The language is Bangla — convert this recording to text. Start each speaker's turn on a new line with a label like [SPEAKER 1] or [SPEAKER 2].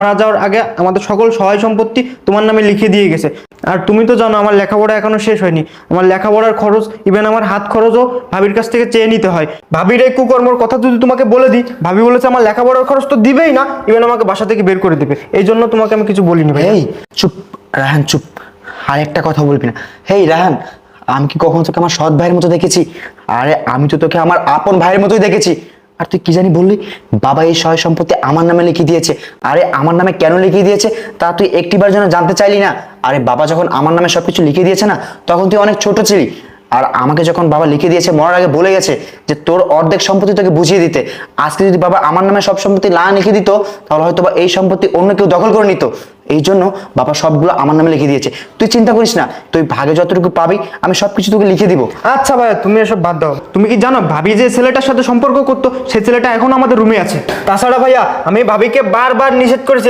[SPEAKER 1] মারা যাওয়ার আগে আমাদের সকল সহায় সম্পত্তি তোমার নামে লিখে দিয়ে গেছে। আর তুমি তো জানো আমার লেখাপড়া এখনো শেষ হয়নি, আমার লেখাপড়ার খরচ ইভেন আমার হাত খরচও ভাবির কাছ থেকে চেয়ে নিতে হয়। ভাবির এই কুকর্মর কথা যদি তোমাকে বলে দিই, ভাবি বলেছে আমার লেখাপড়ার খরচ তো দিবেই না, ইভেন আমাকে বাসা থেকে বের করে দেবে। এই জন্য তোমাকে আমি কিছু বলিনি ভাই।
[SPEAKER 2] এই চুপ রাহান, চুপ। আর একটা কথা বলবি না। হেই রাহান, আমি কি কখনো তোকে আমার সৎ ভাইয়ের মতো দেখেছি? আরে আমি তো তোকে আমার আপন ভাইয়ের মতোই দেখেছি। আর তুই কি জানি বললি বাবা এই সয় সম্পত্তি আমার নামে লিখিয়ে দিয়েছে। আরে আমার নামে কেন লিখিয়ে দিয়েছে তা তুই একটিবার যেন জানতে চাইলি না? আরে বাবা যখন আমার নামে সবকিছু লিখে দিয়েছে না, তখন তুই অনেক ছোট ছিলি। আর আমাকে যখন বাবা লিখে দিয়েছে, মরার আগে বলে গেছে যে তোর অর্ধেক সম্পত্তি তোকে বুঝিয়ে দিতে। আজকে যদি বাবা আমার নামে সব সম্পত্তি না লিখে দিত, তাহলে হয়তো বা এই সম্পত্তি অন্য কেউ দখল করে নিত। এই জন্য বাবা সবগুলো আমার নামে লিখে দিয়েছে। তুই চিন্তা করিস না, তুই ভাগে যতটুকু পাবি আমি সবকিছু তোকে লিখে দিব।
[SPEAKER 1] আচ্ছা ভাইয়া, তুমি এসব বাদ দাও। তুমি কি জানো ভাবি যে ছেলেটার সাথে সম্পর্ক করতো, সেই ছেলেটা এখন আমাদের রুমে আছে। তাছাড়া ভাইয়া আমি ভাবিকে বারবার নিষেধ করেছি